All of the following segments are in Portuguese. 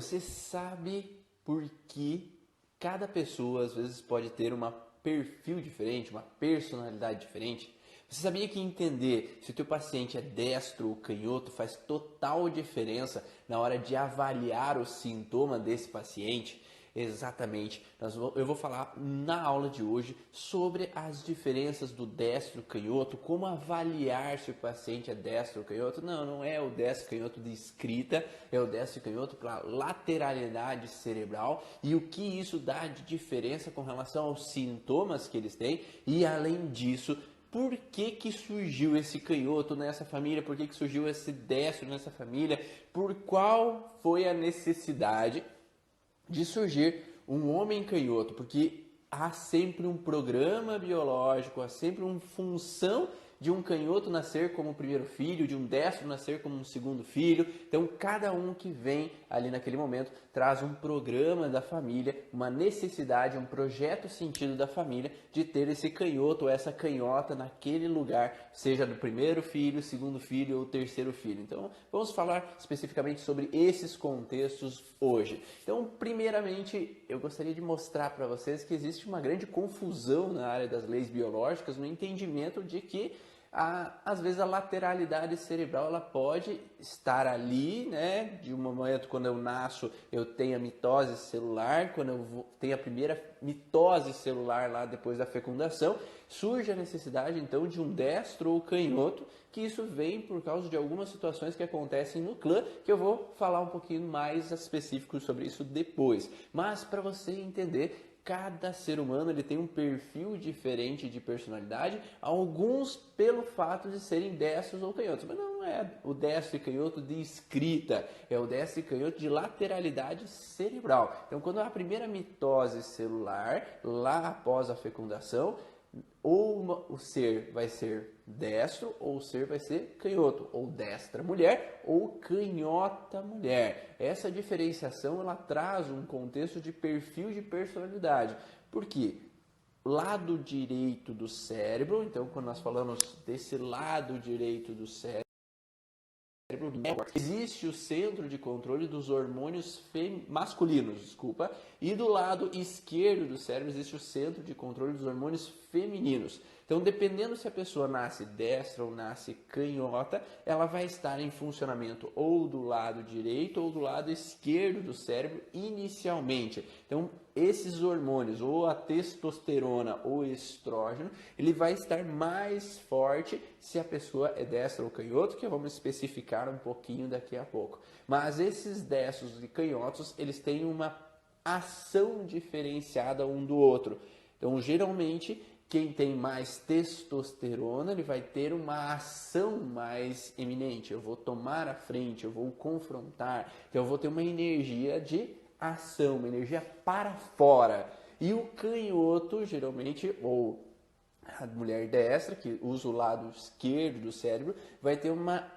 você sabe por que cada pessoa às vezes pode ter um perfil diferente, uma personalidade diferente? Você sabia que entender se o teu paciente é destro ou canhoto faz total diferença na hora de avaliar o sintoma desse paciente? Exatamente. Eu vou falar na aula de hoje sobre as diferenças do destro e canhoto, como avaliar se o paciente é destro ou canhoto. Não, não é o destro e canhoto de escrita, é o destro e canhoto para lateralidade cerebral e o que isso dá de diferença com relação aos sintomas que eles têm e, além disso, por que surgiu esse canhoto nessa família, por que surgiu esse destro nessa família, por qual foi a necessidade de surgir um homem canhoto, porque há sempre um programa biológico, há sempre uma função de um canhoto nascer como o primeiro filho, de um destro nascer como um segundo filho. Então, cada um que vem ali naquele momento traz um programa da família, uma necessidade, um projeto sentido da família de ter esse canhoto ou essa canhota naquele lugar, seja do primeiro filho, segundo filho ou terceiro filho. Então, vamos falar especificamente sobre esses contextos hoje. Então, primeiramente, eu gostaria de mostrar para vocês que existe uma grande confusão na área das leis biológicas no entendimento de que às vezes a lateralidade cerebral ela pode estar ali, né? De um momento quando eu nasço eu tenho a mitose celular, quando eu tenho a primeira mitose celular lá depois da fecundação, surge a necessidade então de um destro ou canhoto, que isso vem por causa de algumas situações que acontecem no clã, que eu vou falar um pouquinho mais específico sobre isso depois. Mas para você entender, cada ser humano ele tem um perfil diferente de personalidade, alguns pelo fato de serem destros ou canhotos, mas não é o destro e canhoto de escrita, é o destro e canhoto de lateralidade cerebral. Então, quando há a primeira mitose celular, lá após a fecundação, ou o ser vai ser destro ou o ser vai ser canhoto, ou destra mulher ou canhota mulher. Essa diferenciação ela traz um contexto de perfil de personalidade. Por quê? Lado direito do cérebro, então quando nós falamos desse lado direito do cérebro, existe o centro de controle dos hormônios masculinos, e do lado esquerdo do cérebro existe o centro de controle dos hormônios femininos. Então, dependendo se a pessoa nasce destra ou nasce canhota, ela vai estar em funcionamento ou do lado direito ou do lado esquerdo do cérebro inicialmente. Então, esses hormônios, ou a testosterona ou estrógeno, ele vai estar mais forte se a pessoa é destra ou canhoto, que vamos especificar um pouquinho daqui a pouco. Mas esses destros e canhotos, eles têm uma ação diferenciada um do outro. Então, geralmente, quem tem mais testosterona, ele vai ter uma ação mais eminente. Eu vou tomar a frente, eu vou confrontar, então eu vou ter uma energia de ação, uma energia para fora. E o canhoto, geralmente, ou a mulher destra, que usa o lado esquerdo do cérebro, vai ter uma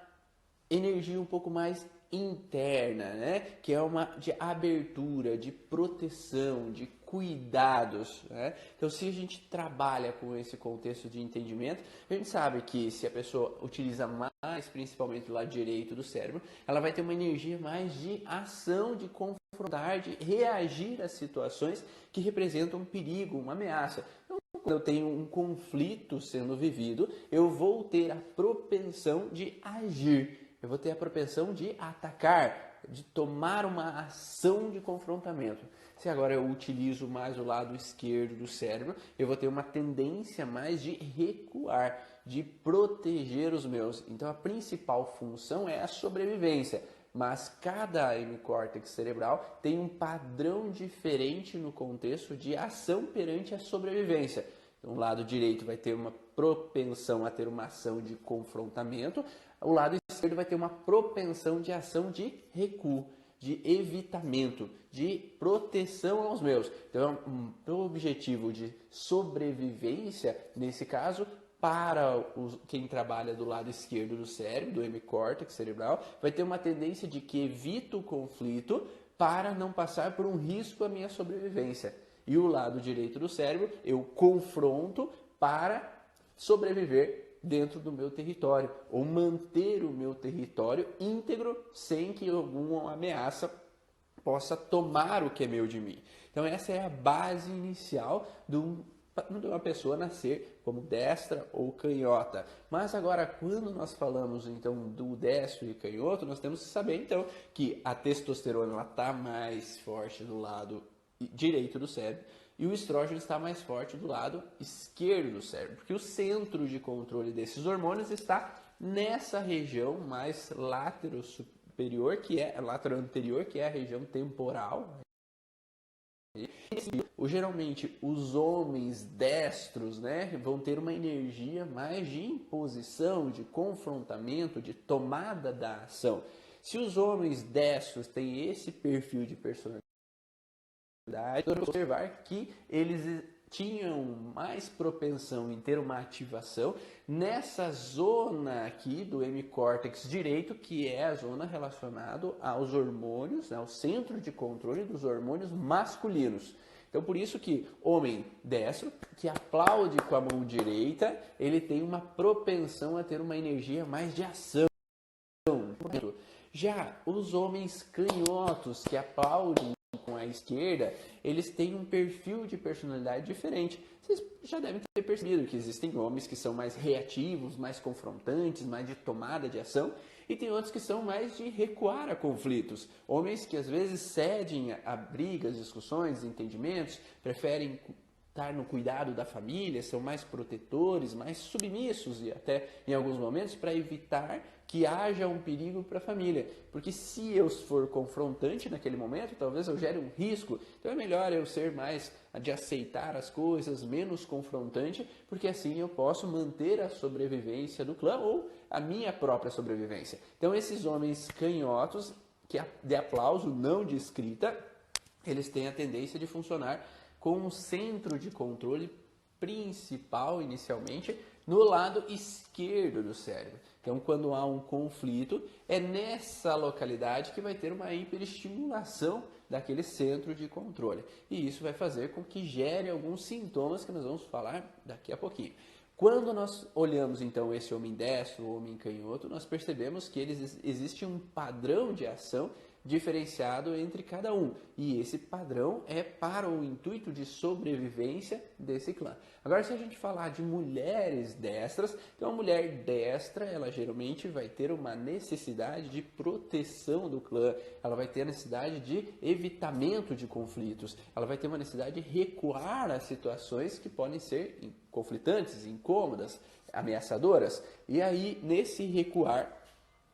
energia um pouco mais interna, né? Que é uma de abertura, de proteção, de cuidados, né? Então, se a gente trabalha com esse contexto de entendimento, a gente sabe que se a pessoa utiliza mais, principalmente do lado direito do cérebro, ela vai ter uma energia mais de ação, de confrontar, de reagir a situações que representam um perigo, uma ameaça. Então, quando eu tenho um conflito sendo vivido, eu vou ter a propensão de agir. Eu vou ter a propensão de atacar, de tomar uma ação de confrontamento. Se agora eu utilizo mais o lado esquerdo do cérebro, eu vou ter uma tendência mais de recuar, de proteger os meus. Então a principal função é a sobrevivência. Mas cada hemicórtex cerebral tem um padrão diferente no contexto de ação perante a sobrevivência. Então, o lado direito vai ter uma propensão a ter uma ação de confrontamento, o lado esquerdo vai ter uma propensão de ação de recuo, de evitamento, de proteção aos meus. Então, o objetivo de sobrevivência, nesse caso, para quem trabalha do lado esquerdo do cérebro, do hemicórtex cerebral, vai ter uma tendência de que evito o conflito para não passar por um risco à minha sobrevivência. E o lado direito do cérebro, eu confronto para sobreviver dentro do meu território, ou manter o meu território íntegro sem que alguma ameaça possa tomar o que é meu de mim. Então essa é a base inicial de uma pessoa nascer como destra ou canhota. Mas agora, quando nós falamos então do destro e canhoto, nós temos que saber então que a testosterona está mais forte do lado direito do cérebro e o estrógeno está mais forte do lado esquerdo do cérebro, porque o centro de controle desses hormônios está nessa região mais látero superior, látero anterior, que é a região temporal. Geralmente os homens destros, né, vão ter uma energia mais de imposição, de confrontamento, de tomada da ação. Se os homens destros têm esse perfil de personalidade, observar que eles tinham mais propensão em ter uma ativação nessa zona aqui do hemicórtex direito, que é a zona relacionada aos hormônios, né, ao centro de controle dos hormônios masculinos. Então, por isso que homem destro, que aplaude com a mão direita, ele tem uma propensão a ter uma energia mais de ação. Já os homens canhotos, que aplaudem com a esquerda, eles têm um perfil de personalidade diferente. Vocês já devem ter percebido que existem homens que são mais reativos, mais confrontantes, mais de tomada de ação, e tem outros que são mais de recuar a conflitos. Homens que às vezes cedem a brigas, discussões, entendimentos, preferem estar no cuidado da família, são mais protetores, mais submissos e até em alguns momentos para evitar que haja um perigo para a família. Porque se eu for confrontante naquele momento, talvez eu gere um risco. Então é melhor eu ser mais de aceitar as coisas, menos confrontante, porque assim eu posso manter a sobrevivência do clã ou a minha própria sobrevivência. Então esses homens canhotos, que de aplauso, não de escrita, eles têm a tendência de funcionar com um centro de controle principal, inicialmente, no lado esquerdo do cérebro. Então, quando há um conflito, é nessa localidade que vai ter uma hiperestimulação daquele centro de controle. E isso vai fazer com que gere alguns sintomas que nós vamos falar daqui a pouquinho. Quando nós olhamos, então, esse homem destro, o homem canhoto, nós percebemos que existe um padrão de ação diferenciado entre cada um. E esse padrão é para o intuito de sobrevivência desse clã. Agora, se a gente falar de mulheres destras, então a mulher destra, ela geralmente vai ter uma necessidade de proteção do clã, ela vai ter a necessidade de evitamento de conflitos, ela vai ter uma necessidade de recuar a situações que podem ser conflitantes, incômodas, ameaçadoras. E aí, nesse recuar,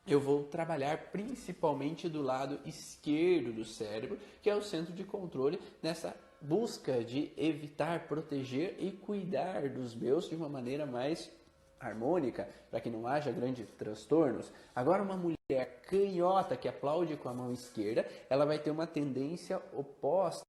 eu vou trabalhar principalmente do lado esquerdo do cérebro, que é o centro de controle, nessa busca de evitar, proteger e cuidar dos meus de uma maneira mais harmônica, para que não haja grandes transtornos. Agora, uma mulher canhota que aplaude com a mão esquerda, ela vai ter uma tendência oposta,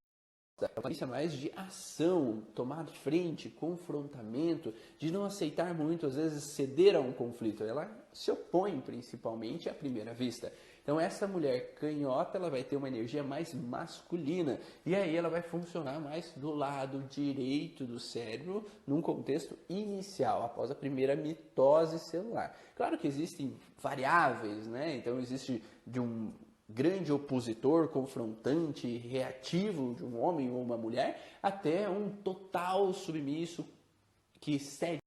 uma tendência mais de ação, tomar frente, confrontamento, de não aceitar muito, às vezes ceder a um conflito. Ela se opõe principalmente à primeira vista. Então essa mulher canhota, ela vai ter uma energia mais masculina e aí ela vai funcionar mais do lado direito do cérebro num contexto inicial, após a primeira mitose celular. Claro que existem variáveis, né? Então existe de um grande opositor, confrontante, reativo de um homem ou uma mulher, até um total submisso que cede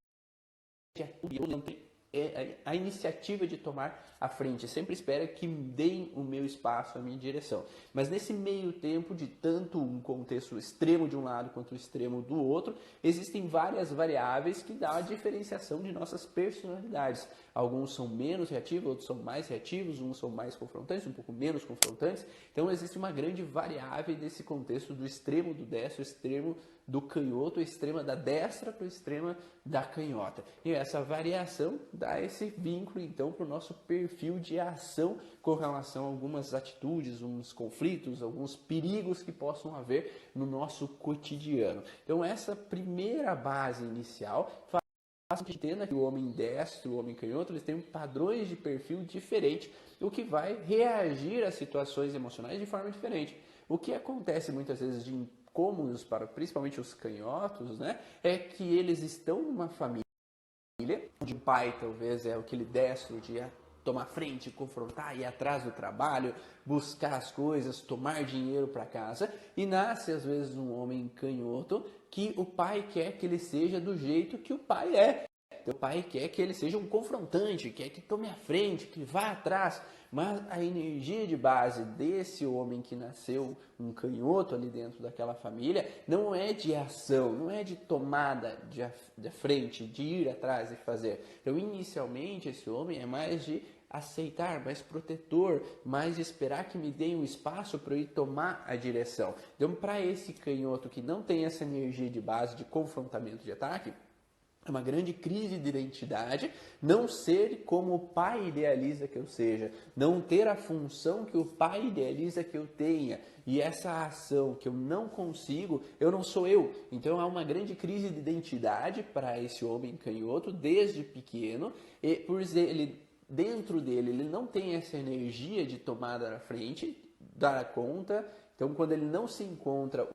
a tudo, não tem a iniciativa de tomar a frente, sempre espera que deem o meu espaço, a minha direção. Mas nesse meio tempo de tanto um contexto extremo de um lado quanto o extremo do outro, existem várias variáveis que dão a diferenciação de nossas personalidades. Alguns são menos reativos, outros são mais reativos, uns são mais confrontantes, um pouco menos confrontantes. Então existe uma grande variável desse contexto do extremo do destro, extremo do canhoto, extrema da destra para o extremo da canhota. E essa variação dá esse vínculo, então, para o nosso perfil de ação com relação a algumas atitudes, uns conflitos, alguns perigos que possam haver no nosso cotidiano. Então, essa primeira base inicial faz com que entenda que o homem destro, o homem canhoto, eles têm padrões de perfil diferentes, o que vai reagir a situações emocionais de forma diferente. O que acontece muitas vezes de incômodos para principalmente os canhotos, né, é que eles estão numa família onde o pai talvez é aquele destro de tomar frente, confrontar, ir atrás do trabalho, buscar as coisas, tomar dinheiro para casa. E nasce às vezes um homem canhoto que o pai quer que ele seja do jeito que o pai é. Então, o pai quer que ele seja um confrontante, quer que tome a frente, que vá atrás. Mas a energia de base desse homem que nasceu um canhoto ali dentro daquela família não é de ação, não é de tomada de frente, de ir atrás e fazer. Então, inicialmente, esse homem é mais de aceitar, mais protetor, mais de esperar que me deem um espaço para eu ir tomar a direção. Então, para esse canhoto que não tem essa energia de base de confrontamento, de ataque, é uma grande crise de identidade, não ser como o pai idealiza que eu seja, não ter a função que o pai idealiza que eu tenha, e essa ação que eu não consigo, eu não sou eu. Então há uma grande crise de identidade para esse homem canhoto desde pequeno, e por ele, dentro dele, ele não tem essa energia de tomada na frente, dar conta. Então quando ele não se encontra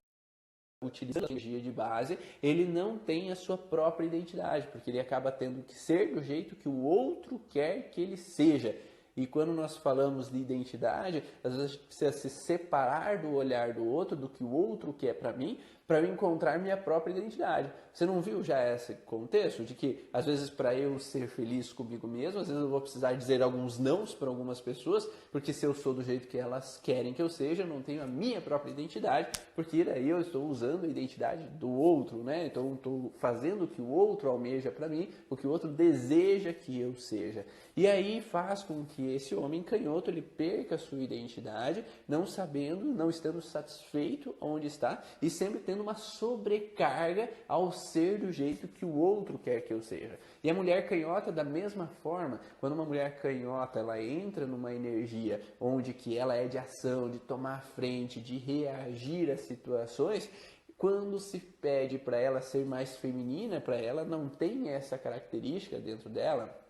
utilizando a energia de base, ele não tem a sua própria identidade, porque ele acaba tendo que ser do jeito que o outro quer que ele seja. E quando nós falamos de identidade, às vezes a gente precisa se separar do olhar do outro, do que o outro quer para mim, para eu encontrar minha própria identidade. Você não viu já esse contexto de que, às vezes, para eu ser feliz comigo mesmo, às vezes eu vou precisar dizer alguns nãos para algumas pessoas, porque se eu sou do jeito que elas querem que eu seja, eu não tenho a minha própria identidade, porque daí eu estou usando a identidade do outro, né? Então, estou fazendo o que o outro almeja para mim, o que o outro deseja que eu seja. E aí faz com que esse homem canhoto ele perca a sua identidade, não sabendo, não estando satisfeito onde está e sempre tendo uma sobrecarga ao ser do jeito que o outro quer que eu seja. E a mulher canhota, da mesma forma, quando uma mulher canhota ela entra numa energia onde que ela é de ação, de tomar frente, de reagir às situações, quando se pede para ela ser mais feminina, para ela não tem essa característica dentro dela,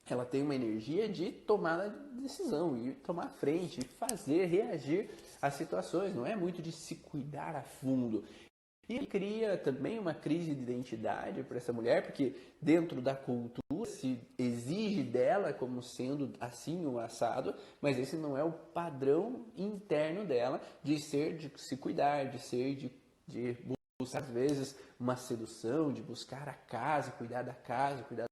ela tem uma energia de tomada de decisão, e tomar frente, fazer, reagir às situações, não é muito de se cuidar a fundo. E cria também uma crise de identidade para essa mulher, porque dentro da cultura se exige dela como sendo assim o assado, mas esse não é o padrão interno dela de ser, de se cuidar, de ser, de buscar às vezes uma sedução, de buscar a casa, cuidar da casa, cuidar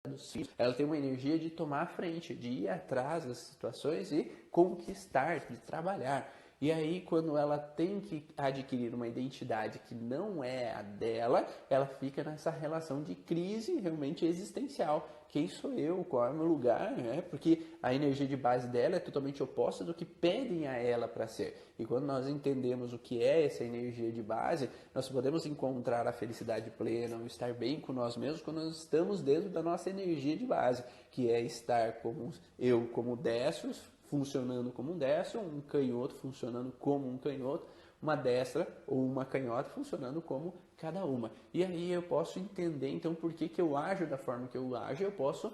dos filhos. Ela tem uma energia de tomar a frente, de ir atrás das situações e conquistar, de trabalhar. E aí, quando ela tem que adquirir uma identidade que não é a dela, ela fica nessa relação de crise realmente existencial. Quem sou eu? Qual é o meu lugar? Porque a energia de base dela é totalmente oposta do que pedem a ela para ser. E quando nós entendemos o que é essa energia de base, nós podemos encontrar a felicidade plena, o estar bem com nós mesmos quando nós estamos dentro da nossa energia de base, que é estar como eu, como destro, funcionando como um destro, um canhoto funcionando como um canhoto, uma destra ou uma canhota funcionando como cada uma. E aí eu posso entender então por que eu ajo da forma que eu ajo, eu posso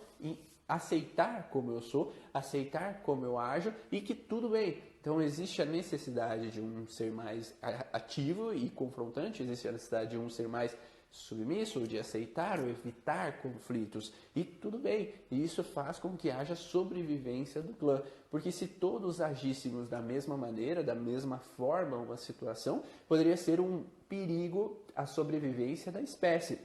aceitar como eu sou, aceitar como eu ajo e que tudo bem. Então existe a necessidade de um ser mais ativo e confrontante, existe a necessidade de um ser mais submisso, de aceitar ou evitar conflitos, e tudo bem, e isso faz com que haja sobrevivência do clã, porque se todos agíssemos da mesma maneira, da mesma forma uma situação, poderia ser um perigo à sobrevivência da espécie,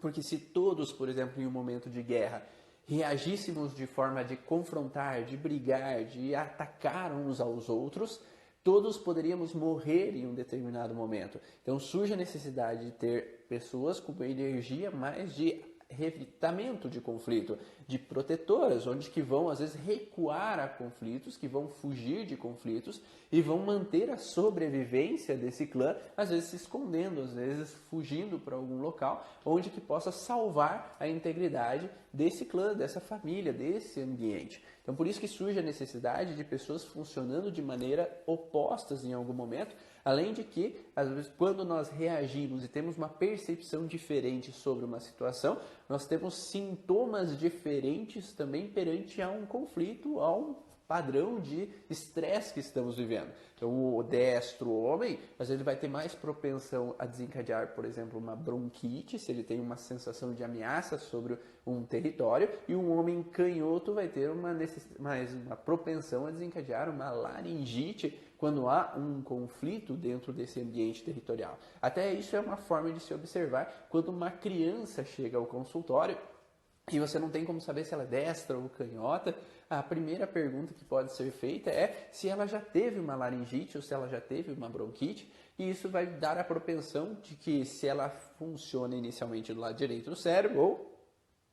porque se todos, por exemplo, em um momento de guerra, reagíssemos de forma de confrontar, de brigar, de atacar uns aos outros, todos poderíamos morrer em um determinado momento. Então surge a necessidade de ter pessoas com uma energia mais de evitamento de conflito, de protetoras, onde que vão às vezes recuar a conflitos, que vão fugir de conflitos e vão manter a sobrevivência desse clã, às vezes se escondendo, às vezes fugindo para algum local, onde que possa salvar a integridade desse clã, dessa família, desse ambiente. Então por isso que surge a necessidade de pessoas funcionando de maneira opostas em algum momento, além de que, às vezes, quando nós reagimos e temos uma percepção diferente sobre uma situação, nós temos sintomas diferentes também perante a um conflito, a um padrão de estresse que estamos vivendo. Então, o destro homem, às vezes ele vai ter mais propensão a desencadear, por exemplo, uma bronquite, se ele tem uma sensação de ameaça sobre um território, e um homem canhoto vai ter mais uma propensão a desencadear uma laringite quando há um conflito dentro desse ambiente territorial. Até isso é uma forma de se observar quando uma criança chega ao consultório e você não tem como saber se ela é destra ou canhota. A primeira pergunta que pode ser feita é se ela já teve uma laringite ou se ela já teve uma bronquite, e isso vai dar a propensão de que se ela funciona inicialmente do lado direito do cérebro ou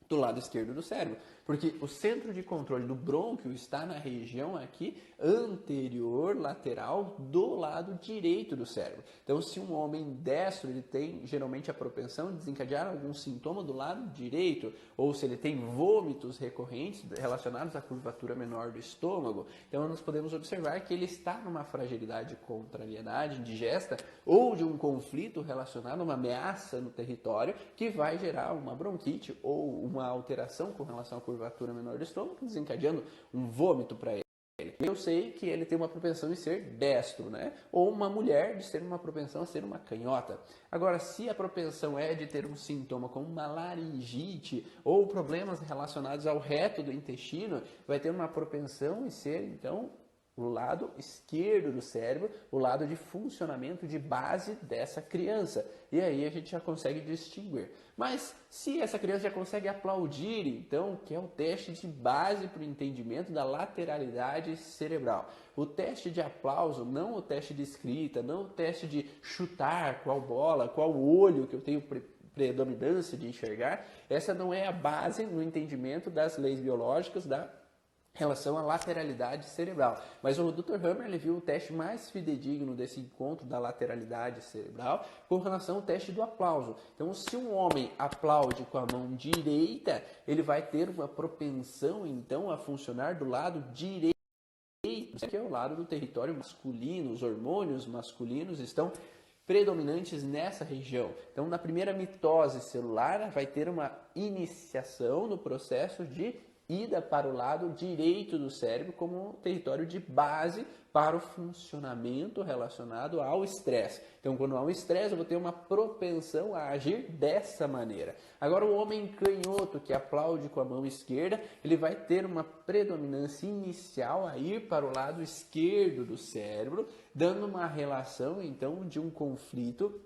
do lado esquerdo do cérebro, porque o centro de controle do brônquio está na região aqui anterior lateral do lado direito do cérebro. Então, se um homem destro ele tem geralmente a propensão de desencadear algum sintoma do lado direito, ou se ele tem vômitos recorrentes relacionados à curvatura menor do estômago, então nós podemos observar que ele está numa fragilidade de contrariedade indigesta ou de um conflito relacionado a uma ameaça no território que vai gerar uma bronquite ou uma alteração com relação à curvatura menor do estômago, desencadeando um vômito para ele. Eu sei que ele tem uma propensão em ser destro, né? Ou uma mulher de ter uma propensão a ser uma canhota. Agora, se a propensão é de ter um sintoma como uma laringite ou problemas relacionados ao reto do intestino, vai ter uma propensão em ser, então, o lado esquerdo do cérebro, o lado de funcionamento de base dessa criança. E aí a gente já consegue distinguir. Mas se essa criança já consegue aplaudir, então, que é o teste de base para o entendimento da lateralidade cerebral. O teste de aplauso, não o teste de escrita, não o teste de chutar qual bola, qual olho que eu tenho predominância de enxergar, essa não é a base no entendimento das leis biológicas da relação à lateralidade cerebral. Mas o Dr. Hammer ele viu o teste mais fidedigno desse encontro da lateralidade cerebral com relação ao teste do aplauso. Então, se um homem aplaude com a mão direita, ele vai ter uma propensão, então, a funcionar do lado direito, que é o lado do território masculino. Os hormônios masculinos estão predominantes nessa região. Então, na primeira mitose celular, vai ter uma iniciação no processo de ida para o lado direito do cérebro como um território de base para o funcionamento relacionado ao estresse. Então, quando há um estresse, eu vou ter uma propensão a agir dessa maneira. Agora, o homem canhoto que aplaude com a mão esquerda, ele vai ter uma predominância inicial a ir para o lado esquerdo do cérebro, dando uma relação, então, de um conflito.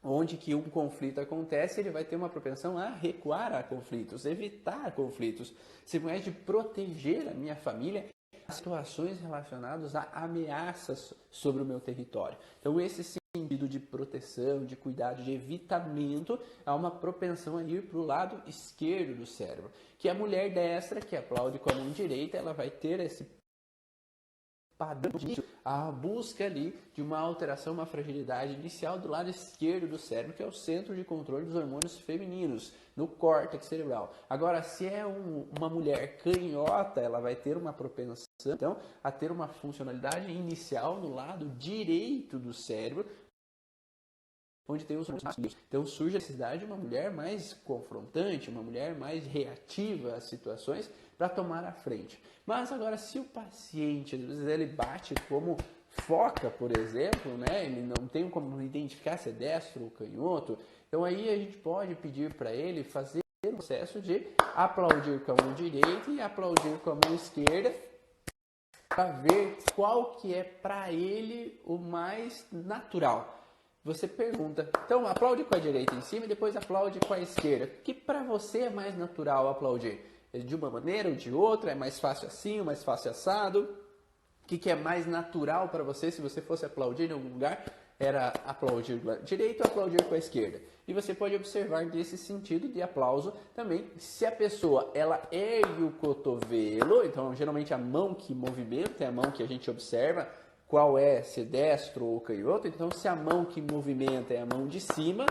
Onde que um conflito acontece, ele vai ter uma propensão a recuar a conflitos, evitar conflitos, se mais de proteger a minha família a situações relacionadas a ameaças sobre o meu território. Então, esse sentido de proteção, de cuidado, de evitamento, há uma propensão a ir para o lado esquerdo do cérebro. Que a mulher destra, que aplaude com a mão direita, ela vai ter esse padrão a busca ali de uma alteração, uma fragilidade inicial do lado esquerdo do cérebro, que é o centro de controle dos hormônios femininos, no córtex cerebral. Agora, se é uma mulher canhota, ela vai ter uma propensão, então, a ter uma funcionalidade inicial no lado direito do cérebro, onde tem os hormônios masculinos. Então surge a necessidade de uma mulher mais confrontante, uma mulher mais reativa às situações para tomar a frente. Mas agora, se o paciente, às vezes ele bate como foca, por exemplo, né? Ele não tem como identificar se é destro ou canhoto, então aí a gente pode pedir para ele fazer o processo de aplaudir com a mão direita e aplaudir com a mão esquerda, para ver qual que é para ele o mais natural. Você pergunta, então aplaude com a direita em cima e depois aplaude com a esquerda. O que para você é mais natural aplaudir? De uma maneira ou de outra? É mais fácil assim, ou mais fácil assado? O que é mais natural para você se você fosse aplaudir em algum lugar? Era aplaudir com a direita ou aplaudir com a esquerda? E você pode observar nesse sentido de aplauso também, se a pessoa ela ergue o cotovelo, então geralmente a mão que movimenta é a mão que a gente observa, qual é, se destro ou canhoto. Então, se a mão que movimenta é a mão de cima,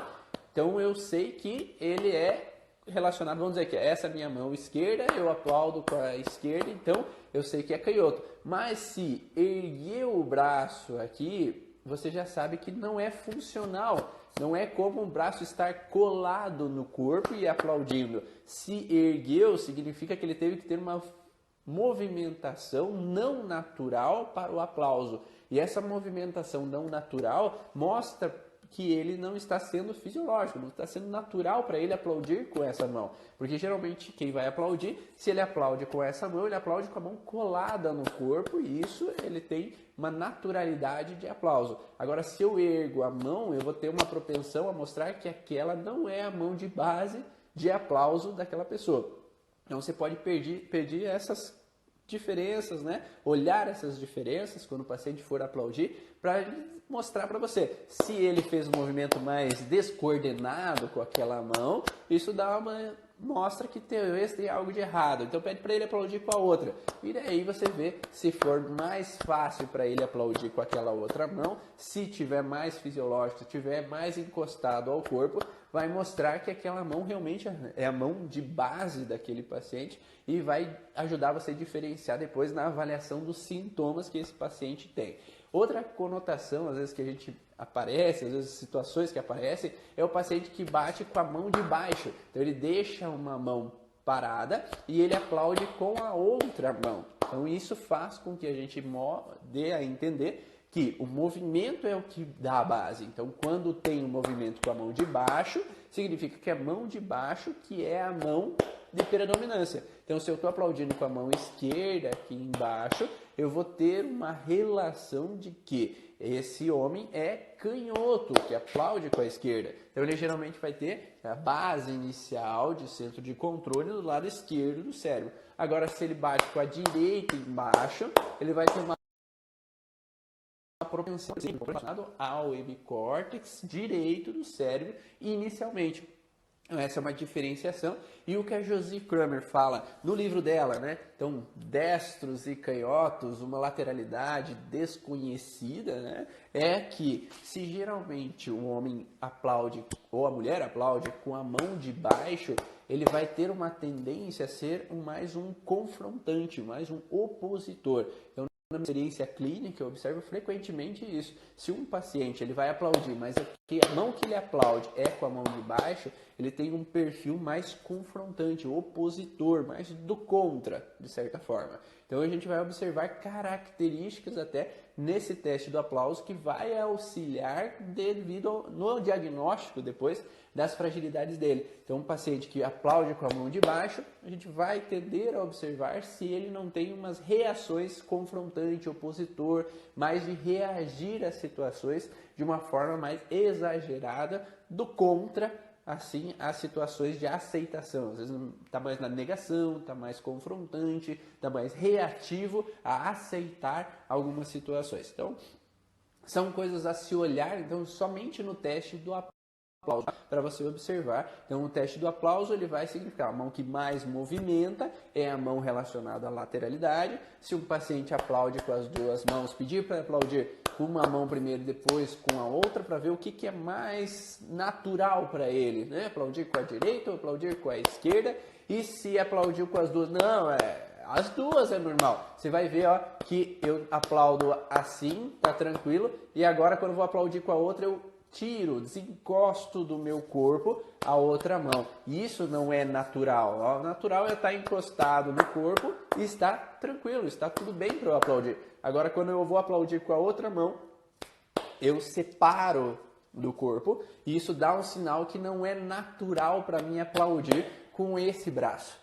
então eu sei que ele é relacionado, vamos dizer que essa é a minha mão esquerda, eu aplaudo com a esquerda, então eu sei que é canhoto. Mas se ergueu o braço aqui, você já sabe que não é funcional. Não é como um braço estar colado no corpo e aplaudindo. Se ergueu, significa que ele teve que ter uma movimentação não natural para o aplauso. E essa movimentação não natural mostra que ele não está sendo fisiológico, não está sendo natural para ele aplaudir com essa mão. Porque geralmente quem vai aplaudir, se ele aplaude com essa mão, ele aplaude com a mão colada no corpo e isso ele tem uma naturalidade de aplauso. Agora, se eu ergo a mão, eu vou ter uma propensão a mostrar que aquela não é a mão de base de aplauso daquela pessoa. Então você pode pedir essas diferenças, né? Olhar essas diferenças quando o paciente for aplaudir para mostrar para você. Se ele fez um movimento mais descoordenado com aquela mão, isso mostra que talvez tem algo de errado. Então pede para ele aplaudir com a outra. E daí você vê se for mais fácil para ele aplaudir com aquela outra mão, se tiver mais fisiológico, se tiver mais encostado ao corpo, vai mostrar que aquela mão realmente é a mão de base daquele paciente e vai ajudar você a diferenciar depois na avaliação dos sintomas que esse paciente tem. Outra conotação, às vezes, que a gente aparece, às vezes situações que aparecem, é o paciente que bate com a mão de baixo. Então ele deixa uma mão parada e ele aplaude com a outra mão. Então isso faz com que a gente dê a entender que o movimento é o que dá a base. Então, quando tem um movimento com a mão de baixo, significa que a mão de baixo que é a mão de predominância. Então, se eu estou aplaudindo com a mão esquerda aqui embaixo, eu vou ter uma relação de que esse homem é canhoto, que aplaude com a esquerda. Então, ele geralmente vai ter a base inicial de centro de controle do lado esquerdo do cérebro. Agora, se ele bate com a direita embaixo, ele vai ter uma propensão relacionada ao hemicórtex direito do cérebro inicialmente. Essa é uma diferenciação. E o que a Josie Kramer fala no livro dela, né? Então, destros e canhotos, uma lateralidade desconhecida, né? É que se geralmente o homem aplaude ou a mulher aplaude com a mão de baixo, ele vai ter uma tendência a ser mais um confrontante, mais um opositor. Então, na minha experiência clínica, eu observo frequentemente isso. Se um paciente ele vai aplaudir, mas a mão que ele aplaude é com a mão de baixo, ele tem um perfil mais confrontante, opositor, mais do contra, de certa forma. Então a gente vai observar características até nesse teste do aplauso que vai auxiliar no diagnóstico depois das fragilidades dele. Então um paciente que aplaude com a mão de baixo, a gente vai tender a observar se ele não tem umas reações confrontante, opositor, mais de reagir às situações de uma forma mais exagerada do contra, assim, as situações de aceitação. Às vezes está mais na negação, está mais confrontante, está mais reativo a aceitar algumas situações. Então, são coisas a se olhar, então, somente no teste do aplauso, para você observar. Então, o teste do aplauso ele vai significar a mão que mais movimenta é a mão relacionada à lateralidade. Se um paciente aplaude com as duas mãos, pedir para aplaudir com uma mão primeiro e depois com a outra, para ver o que é mais natural para ele, né? Aplaudir com a direita ou aplaudir com a esquerda. E se aplaudiu com as duas, não, as duas é normal. Você vai ver, ó, que eu aplaudo assim, tá tranquilo, e agora quando eu vou aplaudir com a outra, eu desencosto do meu corpo a outra mão. Isso não é natural. O natural é estar encostado no corpo e estar tranquilo, está tudo bem para eu aplaudir. Agora, quando eu vou aplaudir com a outra mão, eu separo do corpo e isso dá um sinal que não é natural para mim aplaudir com esse braço.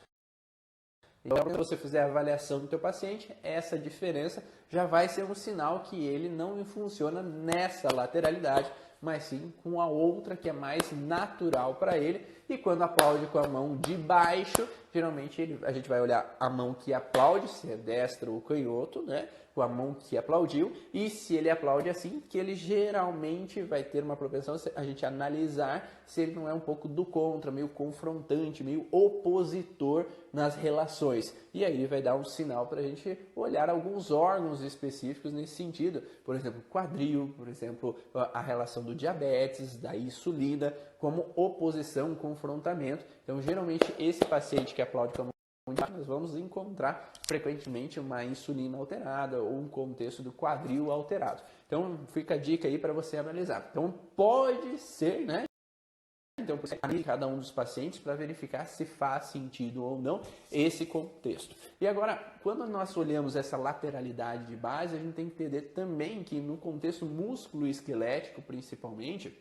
Então, quando você fizer a avaliação do teu paciente, essa diferença já vai ser um sinal que ele não funciona nessa lateralidade, mas sim com a outra que é mais natural para ele. E quando aplaude com a mão de baixo, geralmente a gente vai olhar a mão que aplaude, se é destro ou canhoto, né? Com a mão que aplaudiu, e se ele aplaude assim, que ele geralmente vai ter uma propensão a gente analisar se ele não é um pouco do contra, meio confrontante, meio opositor nas relações. E aí vai dar um sinal para a gente olhar alguns órgãos específicos nesse sentido. Por exemplo, quadril, por exemplo, a relação do diabetes, da insulina, como oposição, confrontamento. Então, geralmente, esse paciente que aplaude com a mão, nós vamos encontrar frequentemente uma insulina alterada ou um contexto do quadril alterado. Então, fica a dica aí para você analisar. Então, pode ser, né? Então, por cada um dos pacientes para verificar se faz sentido ou não esse contexto. E agora, quando nós olhamos essa lateralidade de base, a gente tem que entender também que no contexto músculo-esquelético, principalmente,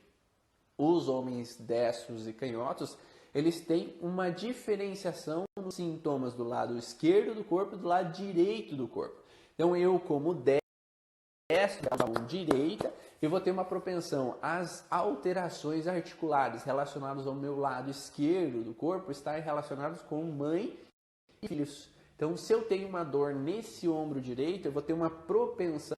os homens destros e canhotos, eles têm uma diferenciação nos sintomas do lado esquerdo do corpo e do lado direito do corpo. Então, eu como destro, da mão direita, eu vou ter uma propensão às alterações articulares relacionadas ao meu lado esquerdo do corpo estarem relacionadas com mãe e filhos. Então, se eu tenho uma dor nesse ombro direito, eu vou ter uma propensão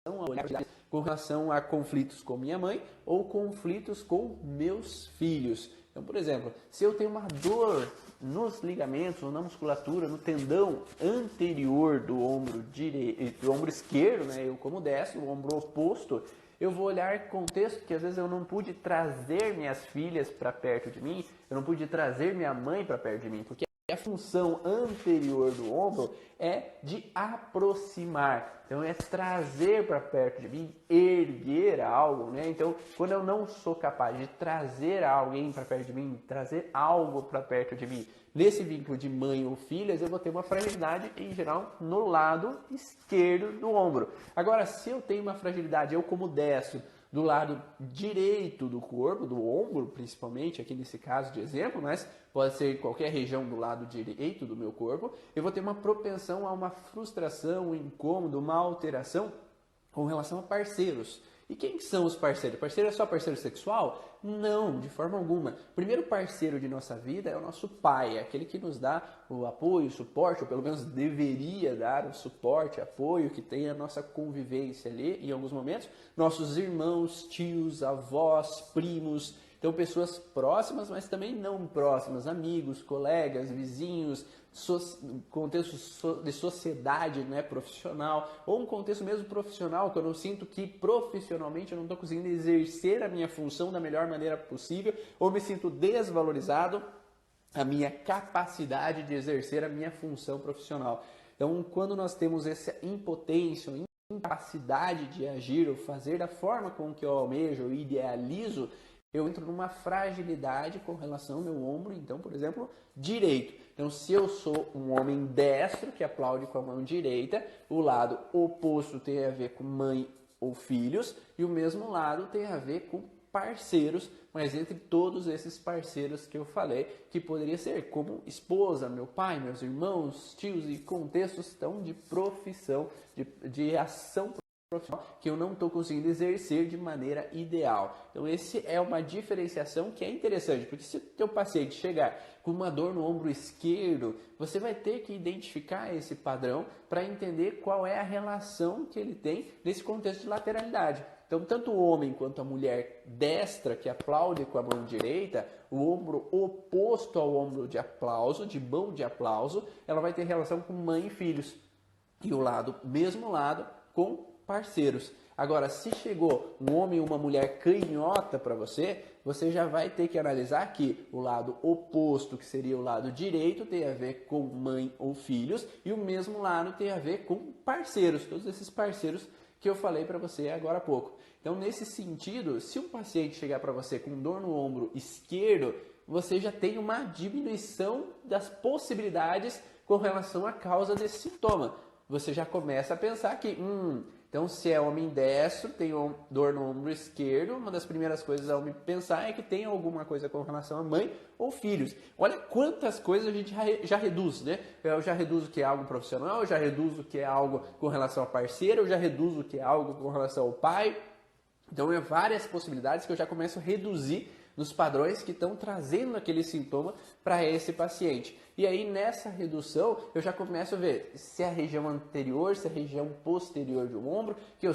a olhar com relação a conflitos com minha mãe ou conflitos com meus filhos. Então, por exemplo, se eu tenho uma dor nos ligamentos ou na musculatura, no tendão anterior do ombro direito, do ombro esquerdo, né, eu como destro, o ombro oposto, eu vou olhar contexto que às vezes eu não pude trazer minhas filhas para perto de mim, eu não pude trazer minha mãe para perto de mim, porque a função anterior do ombro é de aproximar, então é trazer para perto de mim, erguer algo, né? Então, quando eu não sou capaz de trazer alguém para perto de mim, trazer algo para perto de mim, nesse vínculo de mãe ou filhas, eu vou ter uma fragilidade, em geral, no lado esquerdo do ombro. Agora, se eu tenho uma fragilidade, eu como destro, do lado direito do corpo, do ombro principalmente, aqui nesse caso de exemplo, mas pode ser em qualquer região do lado direito do meu corpo, eu vou ter uma propensão a uma frustração, um incômodo, uma alteração com relação a parceiros. E quem que são os parceiros? Parceiro é só parceiro sexual? Não, de forma alguma. O primeiro parceiro de nossa vida é o nosso pai, é aquele que nos dá o apoio, o suporte, ou pelo menos deveria dar o suporte, apoio, que tem a nossa convivência ali em alguns momentos. Nossos irmãos, tios, avós, primos, então pessoas próximas, mas também não próximas, amigos, colegas, vizinhos, contexto de sociedade, né, profissional, ou um contexto mesmo profissional, que eu não sinto que profissionalmente eu não estou conseguindo exercer a minha função da melhor maneira possível, ou me sinto desvalorizado a minha capacidade de exercer a minha função profissional. Então, quando nós temos essa impotência, incapacidade de agir ou fazer da forma com que eu almejo, eu idealizo, eu entro numa fragilidade com relação ao meu ombro, então, por exemplo, direito. Então, se eu sou um homem destro, que aplaude com a mão direita, o lado oposto tem a ver com mãe ou filhos, e o mesmo lado tem a ver com parceiros, mas entre todos esses parceiros que eu falei, que poderia ser como esposa, meu pai, meus irmãos, tios e contextos tão de profissão, de ação profissional que eu não estou conseguindo exercer de maneira ideal. Então, esse é uma diferenciação que é interessante, porque se o teu paciente chegar com uma dor no ombro esquerdo, você vai ter que identificar esse padrão para entender qual é a relação que ele tem nesse contexto de lateralidade. Então, tanto o homem quanto a mulher destra, que aplaude com a mão direita, o ombro oposto ao ombro de aplauso, de mão de aplauso, ela vai ter relação com mãe e filhos. E o mesmo lado com parceiros. Agora, se chegou um homem e uma mulher canhota para você, você já vai ter que analisar que o lado oposto, que seria o lado direito, tem a ver com mãe ou filhos, e o mesmo lado tem a ver com parceiros, todos esses parceiros que eu falei para você agora há pouco. Então, nesse sentido, se um paciente chegar para você com dor no ombro esquerdo, você já tem uma diminuição das possibilidades com relação à causa desse sintoma. Você já começa a pensar que, então se é homem destro, tem dor no ombro esquerdo, uma das primeiras coisas ao me pensar é que tem alguma coisa com relação a mãe ou filhos. Olha quantas coisas a gente já reduz, né? Eu já reduzo que é algo profissional, eu já reduzo que é algo com relação a parceiro, eu já reduzo que é algo com relação ao pai. Então, é várias possibilidades que eu já começo a reduzir nos padrões que estão trazendo aquele sintoma para esse paciente. E aí, nessa redução, eu já começo a ver se é a região anterior, se é a região posterior do ombro, que eu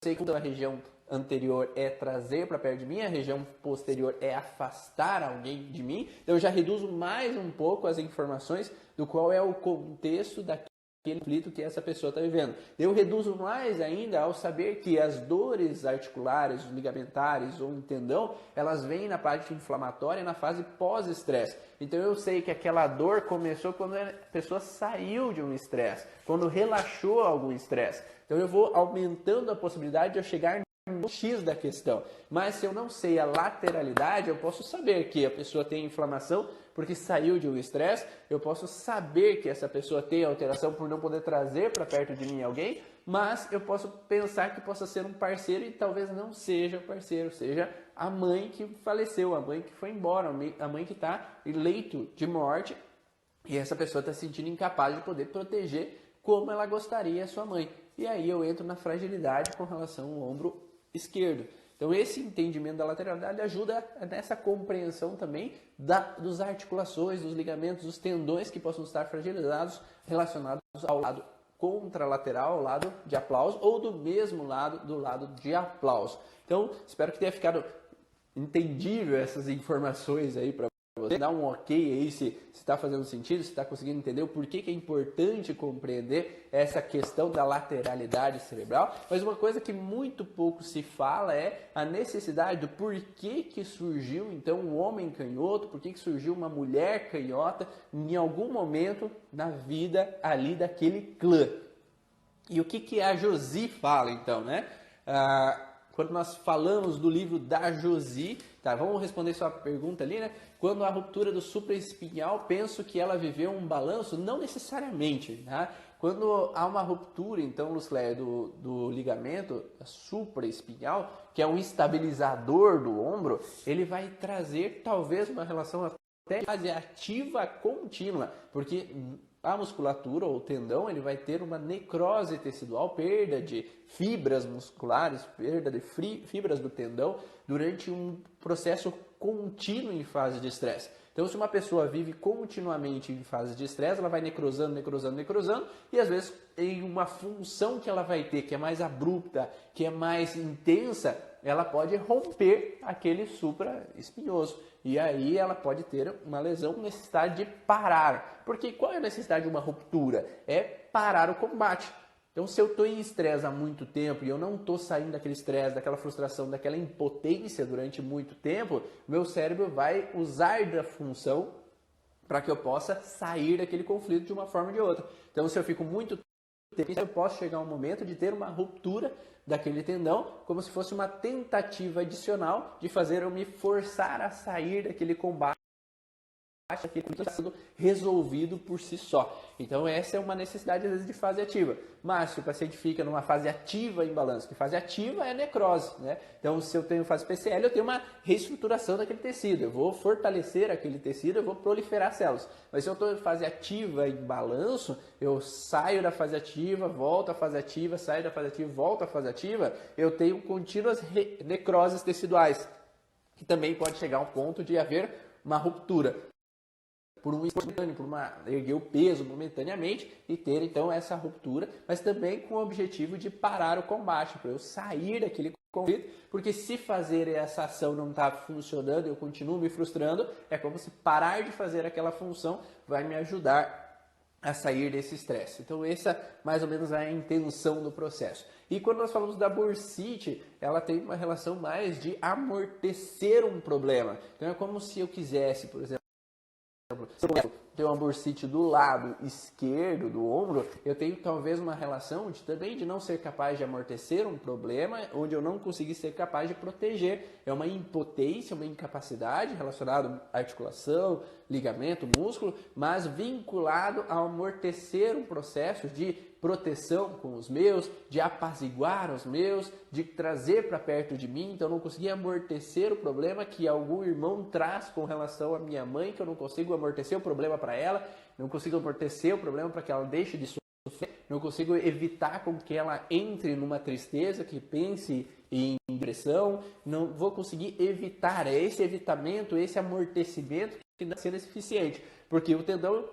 sei que a região anterior é trazer para perto de mim, a região posterior é afastar alguém de mim. Então, eu já reduzo mais um pouco as informações do qual é o contexto daquele conflito que essa pessoa está vivendo. Eu reduzo mais ainda ao saber que as dores articulares, ligamentares ou tendão, elas vêm na parte inflamatória na fase pós-estresse. Então eu sei que aquela dor começou quando a pessoa saiu de um estresse, quando relaxou algum estresse. Então eu vou aumentando a possibilidade de eu chegar no X da questão. Mas se eu não sei a lateralidade, eu posso saber que a pessoa tem inflamação porque saiu de um estresse, eu posso saber que essa pessoa tem alteração por não poder trazer para perto de mim alguém, mas eu posso pensar que possa ser um parceiro e talvez não seja o parceiro, seja a mãe que faleceu, a mãe que foi embora, a mãe que está em leito de morte e essa pessoa está se sentindo incapaz de poder proteger como ela gostaria a sua mãe. E aí eu entro na fragilidade com relação ao ombro esquerdo. Então esse entendimento da lateralidade ajuda nessa compreensão também das articulações, dos ligamentos, dos tendões que possam estar fragilizados relacionados ao lado contralateral, ao lado de aplauso, ou do mesmo lado, do lado de aplauso. Então espero que tenha ficado entendível essas informações aí para você, dá um ok aí se está fazendo sentido, se está conseguindo entender o porquê que é importante compreender essa questão da lateralidade cerebral. Mas uma coisa que muito pouco se fala é a necessidade do porquê que surgiu então um homem canhoto, porquê que surgiu uma mulher canhota em algum momento na vida ali daquele clã. E o que a Josi fala então, né? Quando nós falamos do livro da Josi, tá? Vamos responder sua pergunta ali, né? Quando a ruptura do supraespinhal, penso que ela viveu um balanço? Não necessariamente, tá? Quando há uma ruptura, então, Lucélia, do ligamento supraespinhal, que é um estabilizador do ombro, ele vai trazer talvez uma relação até fase ativa contínua, porque a musculatura ou o tendão ele vai ter uma necrose tecidual, perda de fibras musculares, perda de fibras do tendão durante um processo contínuo em fase de estresse. Então, se uma pessoa vive continuamente em fase de estresse, ela vai necrosando, necrosando, necrosando, e às vezes em uma função que ela vai ter, que é mais abrupta, que é mais intensa, ela pode romper aquele supraespinhoso. E aí ela pode ter uma lesão, necessidade de parar. Porque qual é a necessidade de uma ruptura? É parar o combate. Então, se eu estou em estresse há muito tempo e eu não estou saindo daquele estresse, daquela frustração, daquela impotência durante muito tempo, meu cérebro vai usar da função para que eu possa sair daquele conflito de uma forma ou de outra. Então, se eu fico muito tempo, eu posso chegar a um momento de ter uma ruptura daquele tendão, como se fosse uma tentativa adicional de fazer eu me forçar a sair daquele combate, que está sendo resolvido por si só. Então essa é uma necessidade às vezes de fase ativa. Mas se o paciente fica numa fase ativa em balanço, que fase ativa é necrose, né? Então se eu tenho fase PCL, eu tenho uma reestruturação daquele tecido, eu vou fortalecer aquele tecido, eu vou proliferar células. Mas se eu estou em fase ativa em balanço, eu saio da fase ativa, volto à fase ativa, saio da fase ativa, volto à fase ativa, eu tenho contínuas necroses teciduais, que também pode chegar ao ponto de haver uma ruptura por um espontâneo, erguer o peso momentaneamente e ter então essa ruptura, mas também com o objetivo de parar o combate, para eu sair daquele conflito, porque se fazer essa ação não está funcionando, eu continuo me frustrando, é como se parar de fazer aquela função vai me ajudar a sair desse estresse. Então essa mais ou menos é a intenção do processo. E quando nós falamos da bursite, ela tem uma relação mais de amortecer um problema. Então é como se eu quisesse, por exemplo, se eu tenho uma bursite do lado esquerdo do ombro, eu tenho talvez uma relação também de não ser capaz de amortecer um problema, onde eu não consegui ser capaz de proteger. É uma impotência, uma incapacidade relacionada à articulação, ligamento, músculo, mas vinculado a amortecer um processo de proteção com os meus, de apaziguar os meus, de trazer para perto de mim. Então eu não consegui amortecer o problema que algum irmão traz com relação à minha mãe, que eu não consigo amortecer o problema para ela, não consigo amortecer o problema para que ela deixe de sofrer, não consigo evitar com que ela entre numa tristeza, que pense em depressão, não vou conseguir evitar. É esse evitamento, esse amortecimento que não está sendo eficiente, porque o tendão,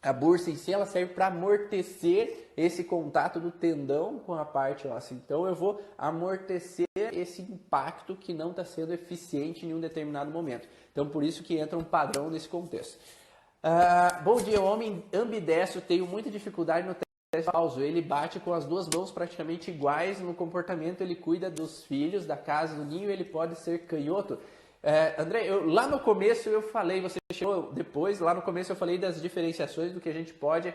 a bursa em si, ela serve para amortecer esse contato do tendão com a parte óssea. Então eu vou amortecer esse impacto que não está sendo eficiente em um determinado momento. Então por isso que entra um padrão nesse contexto. Bom dia, homem ambidestro, tenho muita dificuldade no teste de aplauso. Ele bate com as duas mãos praticamente iguais no comportamento, ele cuida dos filhos, da casa, do ninho, ele pode ser canhoto. André, lá no começo eu falei, você chegou depois, lá no começo eu falei das diferenciações do que a gente pode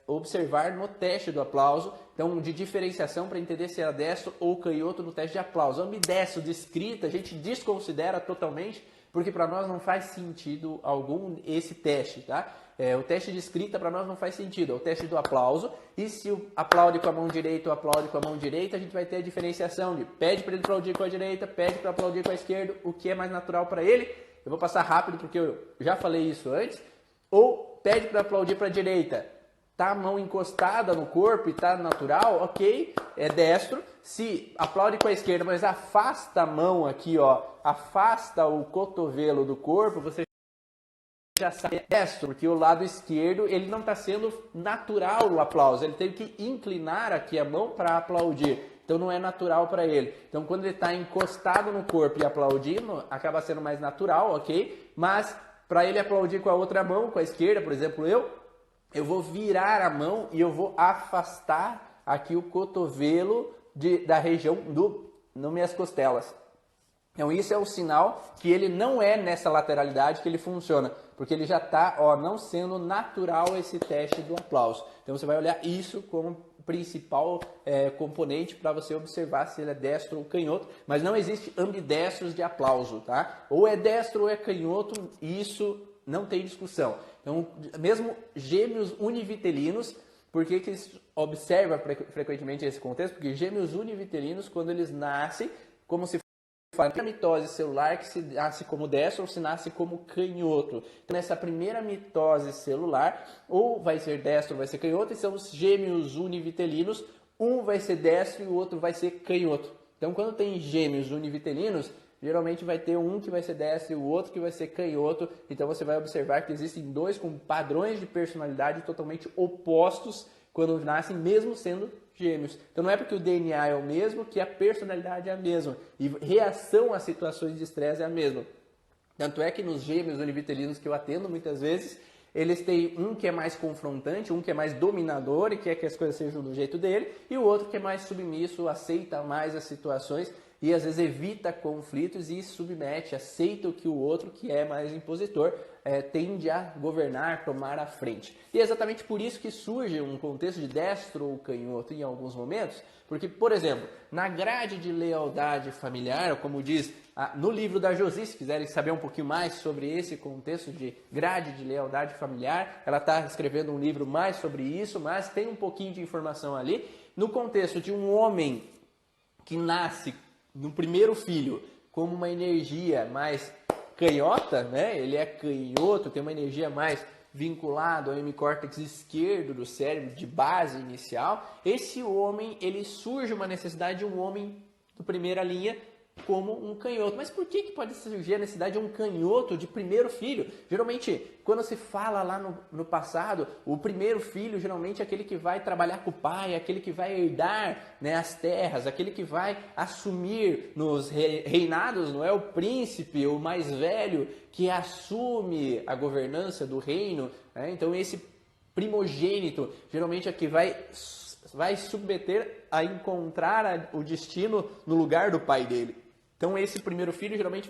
observar no teste do aplauso, Então, de diferenciação para entender se é destro ou canhoto no teste de aplauso. Ambidestro de escrita a gente desconsidera totalmente, porque para nós não faz sentido algum esse teste, tá? O teste de escrita para nós não faz sentido, é o teste do aplauso, e se o aplaude com a mão direita ou aplaude com a mão direita, a gente vai ter a diferenciação de pede para ele aplaudir com a direita, pede para aplaudir com a esquerda, o que é mais natural para ele. Eu vou passar rápido porque eu já falei isso antes. Ou pede para aplaudir para a direita, tá a mão encostada no corpo e tá natural, ok, é destro. Se aplaude com a esquerda, mas afasta a mão aqui, ó, afasta o cotovelo do corpo, você já sabe que é destro, porque o lado esquerdo ele não está sendo natural o aplauso, ele teve que inclinar aqui a mão para aplaudir. Então não é natural para ele. Então quando ele está encostado no corpo e aplaudindo, acaba sendo mais natural, ok? Mas para ele aplaudir com a outra mão, com a esquerda, por exemplo, eu vou virar a mão e eu vou afastar aqui o cotovelo da região nas minhas costelas. Então isso é o sinal que ele não é nessa lateralidade que ele funciona, porque ele já está não sendo natural esse teste do aplauso. Então você vai olhar isso como principal componente para você observar se ele é destro ou canhoto, mas não existe ambidestros de aplauso, tá? Ou é destro ou é canhoto, isso não tem discussão. Então, mesmo gêmeos univitelinos, por que se observa frequentemente esse contexto? Porque gêmeos univitelinos, quando eles nascem, como se fosse a mitose celular, que se nasce como destro ou se nasce como canhoto. Então, nessa primeira mitose celular, ou vai ser destro ou vai ser canhoto, e são os gêmeos univitelinos, um vai ser destro e o outro vai ser canhoto. Então, quando tem gêmeos univitelinos, geralmente vai ter um que vai ser destro e o outro que vai ser canhoto. Então você vai observar que existem dois com padrões de personalidade totalmente opostos quando nascem, mesmo sendo gêmeos. Então não é porque o DNA é o mesmo que a personalidade é a mesma. E reação a situações de estresse é a mesma. Tanto é que nos gêmeos univitelinos que eu atendo muitas vezes, eles têm um que é mais confrontante, um que é mais dominador e quer que as coisas sejam do jeito dele, e o outro que é mais submisso, aceita mais as situações e às vezes evita conflitos e submete, aceita o que o outro, que é mais impositor, tende a governar, tomar a frente. E é exatamente por isso que surge um contexto de destro ou canhoto em alguns momentos, porque, por exemplo, na grade de lealdade familiar, como diz no livro da Josi, se quiserem saber um pouquinho mais sobre esse contexto de grade de lealdade familiar, ela está escrevendo um livro mais sobre isso, mas tem um pouquinho de informação ali. No contexto de um homem que nasce no primeiro filho como uma energia mais canhota, né? Ele é canhoto, tem uma energia mais vinculada ao hemicórtex esquerdo do cérebro, de base inicial. Esse homem, ele surge uma necessidade de um homem de primeira linha como um canhoto. Mas por que pode surgir a necessidade de um canhoto de primeiro filho? Geralmente, quando se fala lá no passado, o primeiro filho geralmente é aquele que vai trabalhar com o pai, é aquele que vai herdar, né, as terras, aquele que vai assumir nos reinados, não é o príncipe, o mais velho, que assume a governança do reino, né? Então esse primogênito geralmente é que vai submeter a encontrar o destino no lugar do pai dele. Então esse primeiro filho geralmente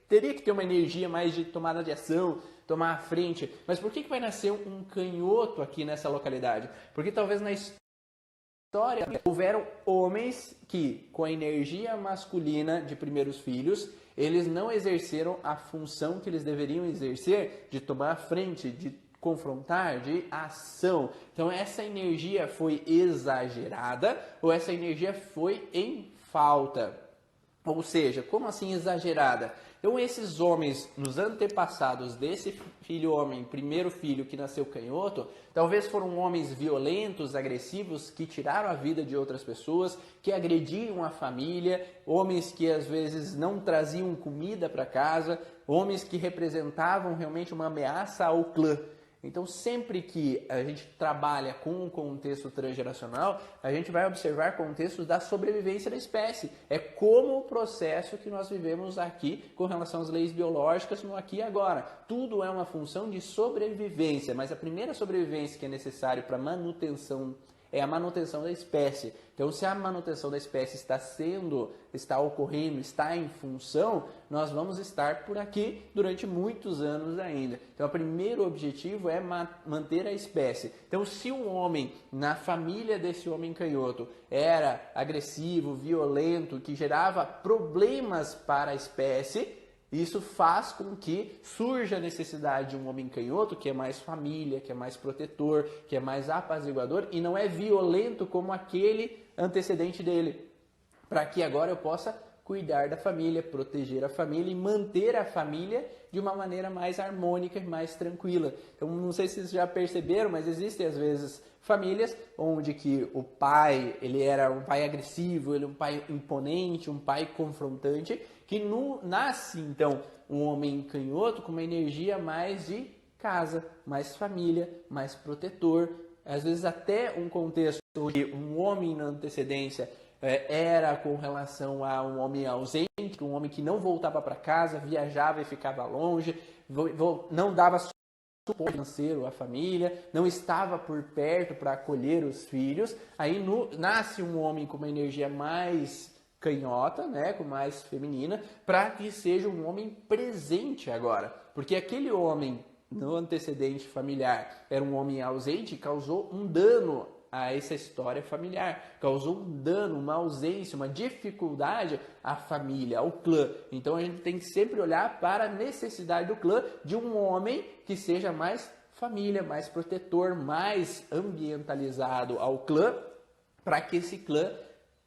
teria que ter uma energia mais de tomada de ação, tomar a frente. Mas por que vai nascer um canhoto aqui nessa localidade? Porque talvez na história houveram homens que, com a energia masculina de primeiros filhos, eles não exerceram a função que eles deveriam exercer de tomar a frente, de confrontar, de ação. Então essa energia foi exagerada ou essa energia foi em falta. Ou seja, como assim exagerada? Então esses homens, nos antepassados desse filho homem, primeiro filho que nasceu canhoto, talvez foram homens violentos, agressivos, que tiraram a vida de outras pessoas, que agrediam a família, homens que às vezes não traziam comida para casa, homens que representavam realmente uma ameaça ao clã. Então, sempre que a gente trabalha com um contexto transgeracional, a gente vai observar contextos da sobrevivência da espécie. É como o processo que nós vivemos aqui com relação às leis biológicas no aqui e agora. Tudo é uma função de sobrevivência, mas a primeira sobrevivência que é necessária para manutenção é a manutenção da espécie. Então, se a manutenção da espécie está ocorrendo, está em função, nós vamos estar por aqui durante muitos anos ainda. Então, o primeiro objetivo é manter a espécie. Então, se um homem, na família desse homem canhoto, era agressivo, violento, que gerava problemas para a espécie, isso faz com que surja a necessidade de um homem canhoto que é mais família, que é mais protetor, que é mais apaziguador e não é violento como aquele antecedente dele, para que agora eu possa cuidar da família, proteger a família e manter a família de uma maneira mais harmônica e mais tranquila. Então, não sei se vocês já perceberam, mas existem às vezes famílias onde que o pai, ele era um pai agressivo, ele é um pai imponente, um pai confrontante, que nasce então um homem canhoto com uma energia mais de casa, mais família, mais protetor, às vezes até um contexto onde um homem na antecedência era com relação a um homem ausente, um homem que não voltava para casa, viajava e ficava longe, não dava suporte financeiro à família, não estava por perto para acolher os filhos. Aí nasce um homem com uma energia mais canhota, né, com mais feminina, para que seja um homem presente agora. Porque aquele homem no antecedente familiar era um homem ausente e causou um dano a essa história familiar, causou um dano, uma ausência, uma dificuldade à família, ao clã. Então a gente tem que sempre olhar para a necessidade do clã de um homem que seja mais família, mais protetor, mais ambientalizado ao clã, para que esse clã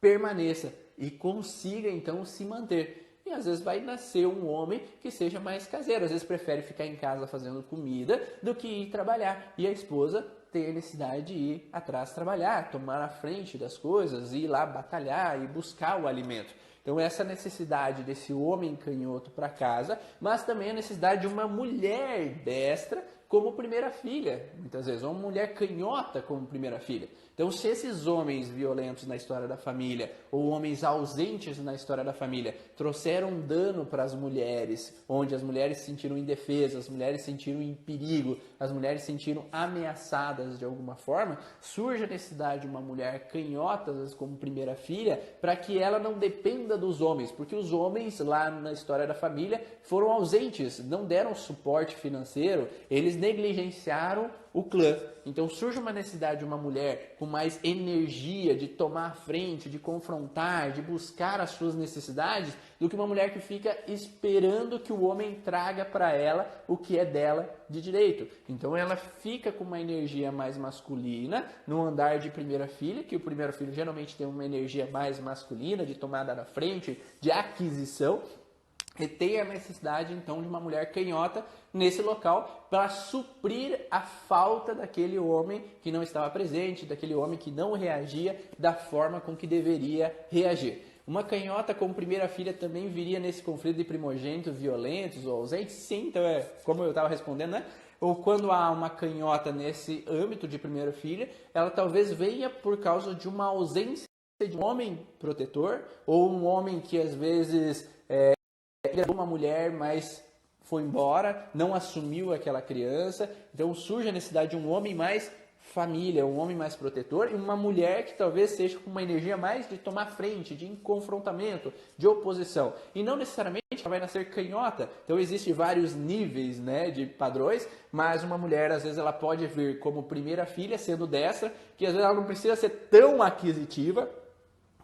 permaneça e consiga então se manter. E às vezes vai nascer um homem que seja mais caseiro, às vezes prefere ficar em casa fazendo comida do que ir trabalhar. E a esposa tem a necessidade de ir atrás trabalhar, tomar a frente das coisas, ir lá batalhar e buscar o alimento. Então essa necessidade desse homem canhoto para casa, mas também a necessidade de uma mulher destra como primeira filha, muitas vezes, ou uma mulher canhota como primeira filha. Então, se esses homens violentos na história da família, ou homens ausentes na história da família, trouxeram dano para as mulheres, onde as mulheres se sentiram indefesas, as mulheres se sentiram em perigo, as mulheres se sentiram ameaçadas de alguma forma, surge a necessidade de uma mulher canhota, às vezes, como primeira filha, para que ela não dependa dos homens, porque os homens lá na história da família foram ausentes, não deram suporte financeiro, eles negligenciaram o clã. Então surge uma necessidade de uma mulher com mais energia de tomar a frente, de confrontar, de buscar as suas necessidades, do que uma mulher que fica esperando que o homem traga para ela o que é dela de direito. Então ela fica com uma energia mais masculina no andar de primeira filha, que o primeiro filho geralmente tem uma energia mais masculina, de tomada na frente, de aquisição, e tem a necessidade, então, de uma mulher canhota nesse local para suprir a falta daquele homem que não estava presente, daquele homem que não reagia da forma com que deveria reagir. Uma canhota como primeira filha também viria nesse conflito de primogênitos violentos ou ausentes? Sim, então como eu estava respondendo, né? Ou quando há uma canhota nesse âmbito de primeira filha, ela talvez venha por causa de uma ausência de um homem protetor, ou um homem que às vezes uma mulher, mas foi embora, não assumiu aquela criança. Então surge a necessidade de um homem mais família, um homem mais protetor, e uma mulher que talvez seja com uma energia mais de tomar frente, de confrontamento, de oposição. E não necessariamente ela vai nascer canhota. Então existem vários níveis, né, de padrões, mas uma mulher às vezes ela pode vir como primeira filha, sendo destra, que às vezes ela não precisa ser tão aquisitiva,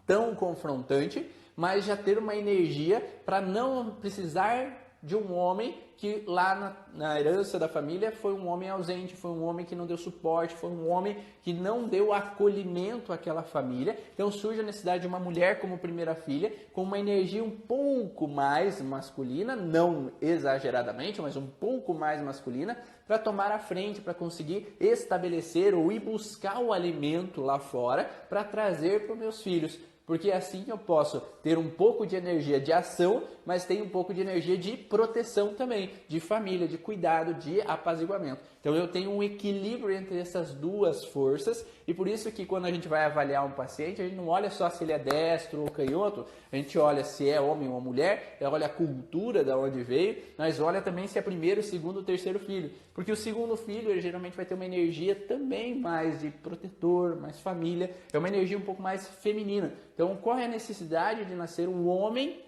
tão confrontante, mas já ter uma energia para não precisar de um homem que lá na herança da família foi um homem ausente, foi um homem que não deu suporte, foi um homem que não deu acolhimento àquela família. Então surge a necessidade de uma mulher como primeira filha, com uma energia um pouco mais masculina, não exageradamente, mas um pouco mais masculina, para tomar a frente, para conseguir estabelecer ou ir buscar o alimento lá fora para trazer para os meus filhos. porque assim eu posso ter um pouco de energia de ação, mas tem um pouco de energia de proteção também, de família, de cuidado, de apaziguamento. Então eu tenho um equilíbrio entre essas duas forças e por isso que quando a gente vai avaliar um paciente, a gente não olha só se ele é destro ou canhoto, a gente olha se é homem ou mulher, olha a cultura de onde veio, mas olha também se é primeiro, segundo ou terceiro filho. Porque o segundo filho, ele geralmente vai ter uma energia também mais de protetor, mais família, é uma energia um pouco mais feminina. Então, qual é a necessidade de nascer um homem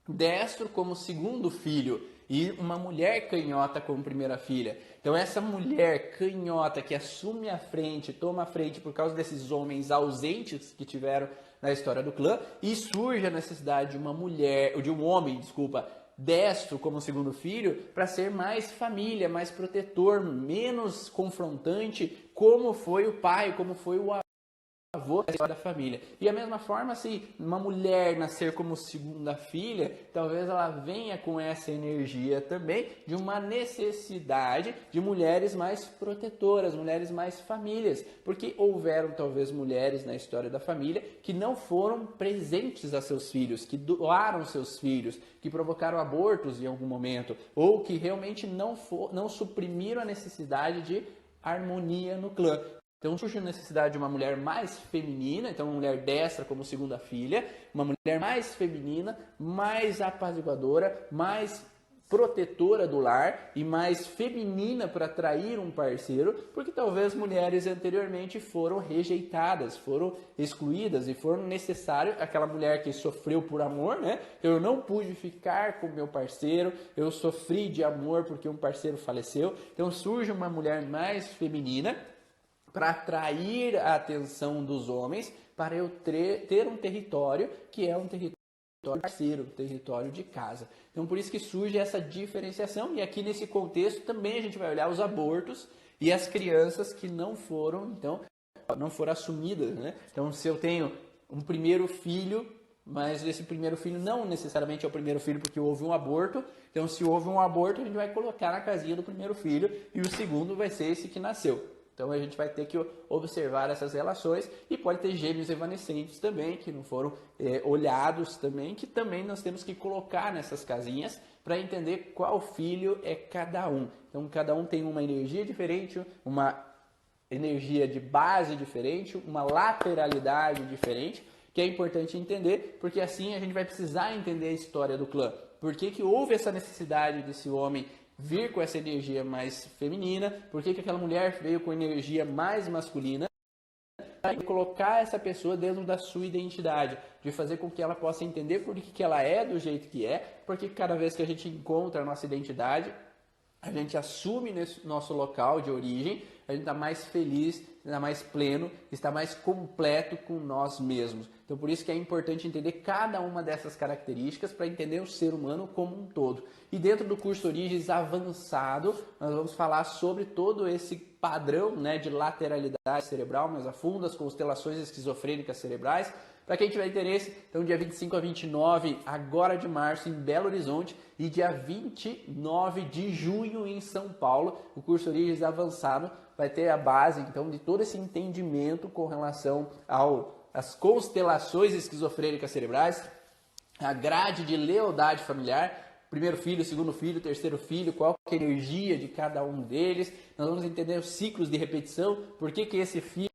destro como segundo filho e uma mulher canhota como primeira filha? Então, essa mulher canhota que assume a frente, toma a frente por causa desses homens ausentes que tiveram na história do clã, e surge a necessidade de uma mulher, de um homem, destro como segundo filho, para ser mais família, mais protetor, menos confrontante, como foi o pai, como foi o avô da família. E a mesma forma, se uma mulher nascer como segunda filha, talvez ela venha com essa energia também de uma necessidade de mulheres mais protetoras, mulheres mais famílias, porque houveram talvez mulheres na história da família que não foram presentes a seus filhos, que doaram seus filhos, que provocaram abortos em algum momento, ou que realmente não suprimiram a necessidade de harmonia no clã. Então surge a necessidade de uma mulher mais feminina, então uma mulher destra como segunda filha, uma mulher mais feminina, mais apaziguadora, mais protetora do lar e mais feminina para atrair um parceiro, porque talvez mulheres anteriormente foram rejeitadas, foram excluídas e foram necessário aquela mulher que sofreu por amor, né? Eu não pude ficar com meu parceiro, eu sofri de amor porque um parceiro faleceu. Então surge uma mulher mais feminina para atrair a atenção dos homens, para eu ter um território que é um território parceiro, um território de casa. Então, por isso que surge essa diferenciação, e aqui nesse contexto também a gente vai olhar os abortos e as crianças que não foram assumidas, né? Então, se eu tenho um primeiro filho, mas esse primeiro filho não necessariamente é o primeiro filho porque houve um aborto, então se houve um aborto a gente vai colocar na casinha do primeiro filho e o segundo vai ser esse que nasceu. Então a gente vai ter que observar essas relações e pode ter gêmeos evanescentes também, que não foram olhados também, que também nós temos que colocar nessas casinhas para entender qual filho é cada um. Então cada um tem uma energia diferente, uma energia de base diferente, uma lateralidade diferente, que é importante entender, porque assim a gente vai precisar entender a história do clã. Por que houve essa necessidade desse homem vir com essa energia mais feminina, por que aquela mulher veio com energia mais masculina, para colocar essa pessoa dentro da sua identidade, de fazer com que ela possa entender por que ela é do jeito que é, porque cada vez que a gente encontra a nossa identidade, a gente assume nesse nosso local de origem, a gente está mais feliz, está mais pleno, está mais completo com nós mesmos. Então, por isso que é importante entender cada uma dessas características para entender o ser humano como um todo. E dentro do curso Origens Avançado, nós vamos falar sobre todo esse padrão, né, de lateralidade cerebral mais a fundo, as constelações esquizofrênicas cerebrais. Para quem tiver interesse, então dia 25 a 29 agora de março em Belo Horizonte e dia 29 de junho em São Paulo, o curso Origens Avançado vai ter a base então de todo esse entendimento com relação às constelações esquizofrênicas cerebrais, a grade de lealdade familiar, primeiro filho, segundo filho, terceiro filho, qual que é a energia de cada um deles. Nós vamos entender os ciclos de repetição, por que esse filho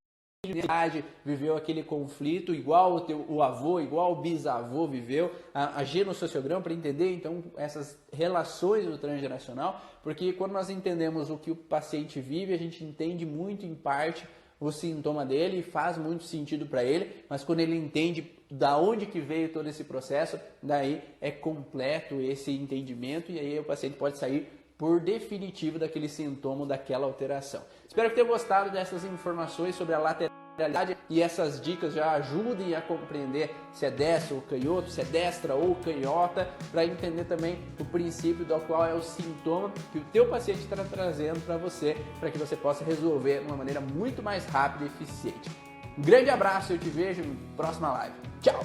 viveu aquele conflito igual o avô, igual o bisavô viveu, a genossociograma para entender então essas relações do transgeracional, porque quando nós entendemos o que o paciente vive, a gente entende muito em parte o sintoma dele e faz muito sentido para ele, mas quando ele entende da onde que veio todo esse processo, daí é completo esse entendimento e aí o paciente pode sair por definitivo daquele sintoma, daquela alteração. Espero que tenham gostado dessas informações sobre a lateralidade e essas dicas já ajudem a compreender se é destro ou canhoto, se é destra ou canhota, para entender também o princípio do qual é o sintoma que o teu paciente está trazendo para você, para que você possa resolver de uma maneira muito mais rápida e eficiente. Um grande abraço, eu te vejo na próxima live. Tchau!